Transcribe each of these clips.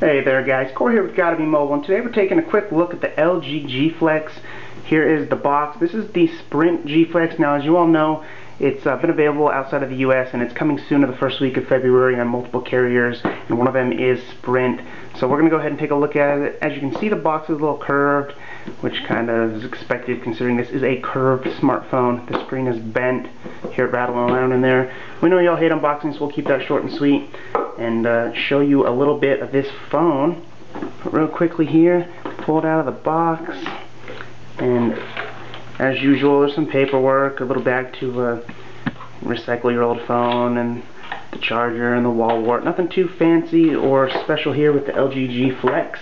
Hey there guys, Corey here with Gotta Be Mobile, and today we're taking a quick look at the LG G Flex. Here is the box. This is the Sprint G Flex. Now, as you all know, it's been available outside of the US, and it's coming soon to the first week of February on multiple carriers, and one of them is Sprint. So we're going to go ahead and take a look at it. As you can see, the box is a little curved, which kind of is expected considering this is a curved smartphone. The screen is bent. Hear it rattling around in there. We know y'all hate unboxings, so we'll keep that short and sweet and show you a little bit of this phone. Real quickly here, pull it out of the box, and as usual there's some paperwork, a little bag to recycle your old phone, and the charger and the wall wart. Nothing too fancy or special here with the LG G Flex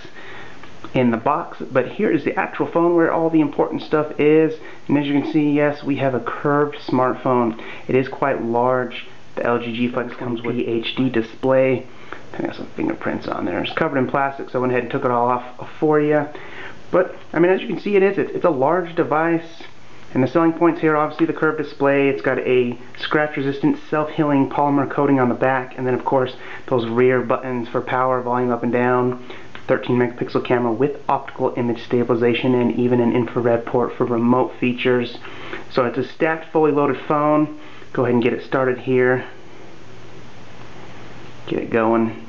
in the box, but here is the actual phone where all the important stuff is. And as you can see, yes, we have a curved smartphone. It is quite large. The LG G Flex comes with the HD display. I got some fingerprints on there. It's covered in plastic, so I went ahead and took it all off for you. But I mean, as you can see, it's a large device. And the selling points here, obviously the curved display. It's got a scratch-resistant, self-healing polymer coating on the back, and then of course those rear buttons for power, volume up and down. 13 megapixel camera with optical image stabilization, and even an infrared port for remote features. So it's a stacked, fully loaded phone. Go ahead and get it started here. Get it going.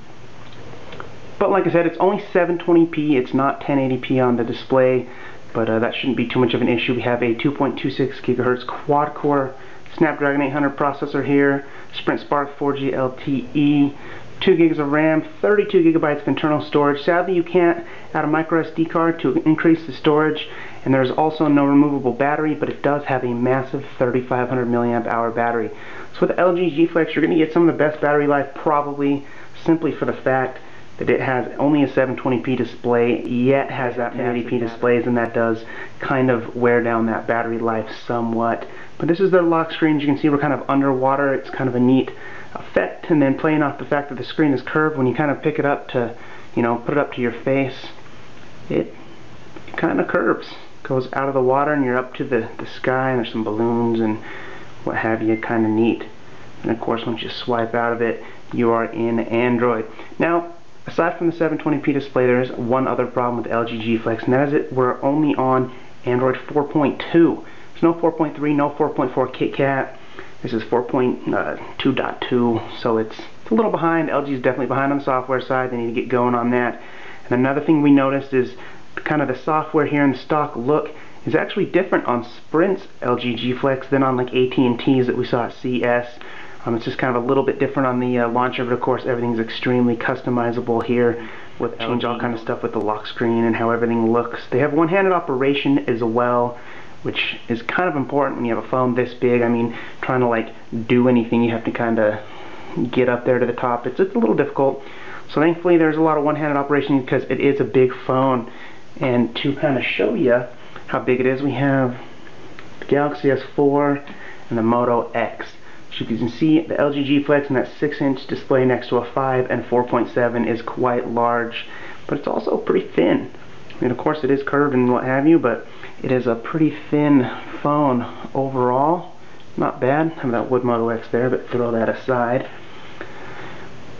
But like I said, it's only 720p. It's not 1080p on the display. But that shouldn't be too much of an issue. We have a 2.26 gigahertz quad-core Snapdragon 800 processor here, Sprint Spark 4G LTE, 2 gigs of RAM, 32 gigabytes of internal storage. Sadly, you can't add a micro SD card to increase the storage, and there's also no removable battery, but it does have a massive 3500 milliamp hour battery. So with the LG G Flex, you're going to get some of the best battery life, probably, simply for the fact that it has only a 720p display, yet has that 1080p displays, and that does kind of wear down that battery life somewhat. But this is their lock screen. As you can see, we're kind of underwater. It's kind of a neat effect, and then playing off the fact that the screen is curved, when you kind of pick it up to, you know, put it up to your face, it kind of curves. Goes out of the water and you're up to the sky, and there's some balloons and what have you. Kind of neat. And of course, once you swipe out of it, you are in Android. Now, aside from the 720p display, there is one other problem with the LG G Flex, and that is we're only on Android 4.2. There's no 4.3, no 4.4 KitKat. This is 4.2.2, so it's a little behind. LG is definitely behind on the software side. They need to get going on that. And another thing we noticed is kind of the software here and the stock look is actually different on Sprint's LG G Flex than on like AT&T's that we saw at CES. It's just kind of a little bit different on the launcher, but of course everything's extremely customizable here. With change all kind of stuff with the lock screen and how everything looks. They have one-handed operation as well, which is kind of important when you have a phone this big. I mean, trying to like do anything, you have to kind of get up there to the top. It's a little difficult. So thankfully there's a lot of one-handed operation because it is a big phone. And to kind of show you how big it is, we have the Galaxy S4 and the Moto X. So you can see the LG G Flex and that 6-inch display next to a 5 and 4.7 is quite large, but it's also pretty thin. I mean, of course it is curved and what have you, but it is a pretty thin phone overall. Not bad. I have that wood Moto X there, but throw that aside.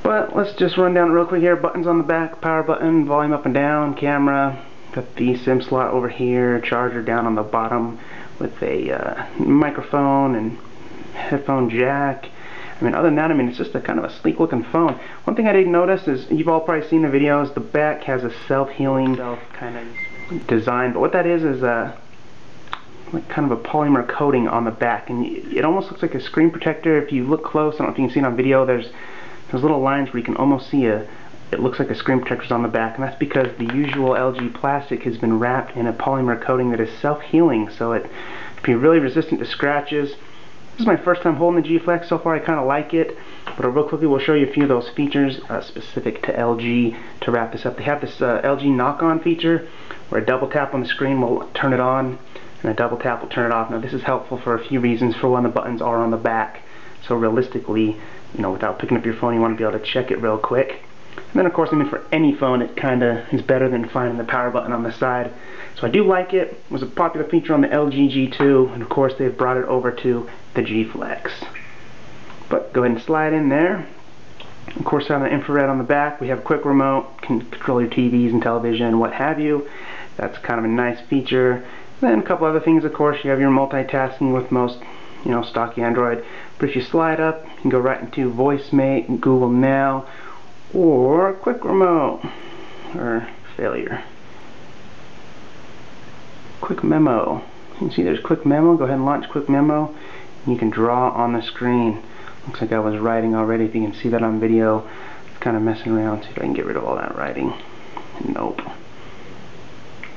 But let's just run down real quick here. Buttons on the back, power button, volume up and down, camera, got the SIM slot over here, charger down on the bottom with a microphone and headphone jack. I mean, other than that, I mean, it's just a kind of a sleek looking phone. One thing I didn't notice is, you've all probably seen the videos, the back has a self-healing kind of design, but what that is like kind of a polymer coating on the back, and it almost looks like a screen protector. If you look close, I don't know if you can see it on video, there's little lines where you can almost see it looks like a screen protector's on the back, and that's because the usual LG plastic has been wrapped in a polymer coating that is self-healing, so it can be really resistant to scratches. This is my first time holding the G Flex. So far I kind of like it, but real quickly we'll show you a few of those features specific to LG to wrap this up. They have this LG knock-on feature where a double tap on the screen will turn it on and a double tap will turn it off. Now this is helpful for a few reasons. For one, the buttons are on the back, so realistically, you know, without picking up your phone, you want to be able to check it real quick. And then of course, I mean, for any phone it kind of is better than finding the power button on the side. So I do like it. It was a popular feature on the LG G2, and of course they've brought it over to the G Flex. But go ahead and slide in there. Of course, on the infrared on the back, we have a quick remote, can control your TVs and television, what have you. That's kind of a nice feature. Then a couple other things, of course, you have your multitasking with most, stock Android. But if you slide up, you can go right into VoiceMate, Google Now, or Quick Remote, or failure. Quick Memo. You can see there's Quick Memo. Go ahead and launch Quick Memo. And you can draw on the screen. Looks like I was writing already. If you can see that on video, it's kind of messing around. See if I can get rid of all that writing. Nope.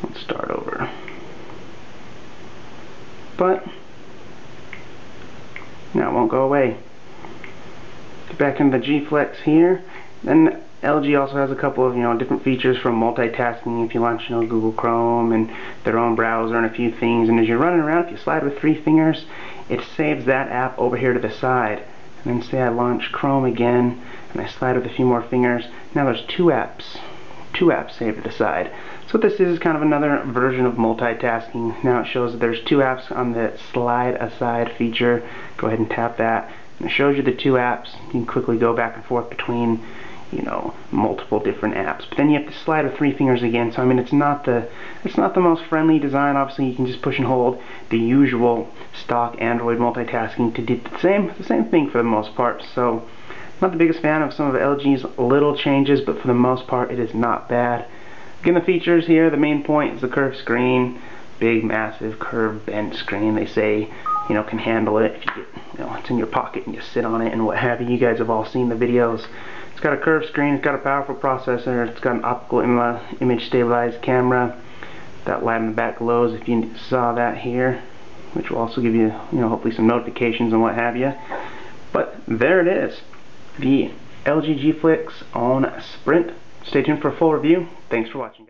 Let's start over. But now it won't go away. Get back into the G Flex here. Then LG also has a couple of different features from multitasking. If you launch Google Chrome and their own browser and a few things, and as you're running around, if you slide with 3 fingers, it saves that app over here to the side. And then say I launch Chrome again and I slide with a few more fingers. Now there's two apps saved to the side. So what this is kind of another version of multitasking. Now it shows that there's 2 apps on the slide aside feature. Go ahead and tap that, and it shows you the 2 apps. You can quickly go back and forth between multiple different apps. But then you have to slide with 3 fingers again. So I mean, it's not the most friendly design. Obviously, you can just push and hold the usual stock Android multitasking to do the same thing for the most part. So not the biggest fan of some of LG's little changes, but for the most part, it is not bad. Again, the features here, the main point is the curved screen, big, massive, curved, bent screen. They say, can handle it if you get, it's in your pocket and you sit on it and what have you. You guys have all seen the videos. It's got a curved screen, it's got a powerful processor, it's got an optical image stabilized camera. That light in the back glows if you saw that here, which will also give you, hopefully some notifications and what have you. But there it is, the LG G Flex on Sprint. Stay tuned for a full review. Thanks for watching.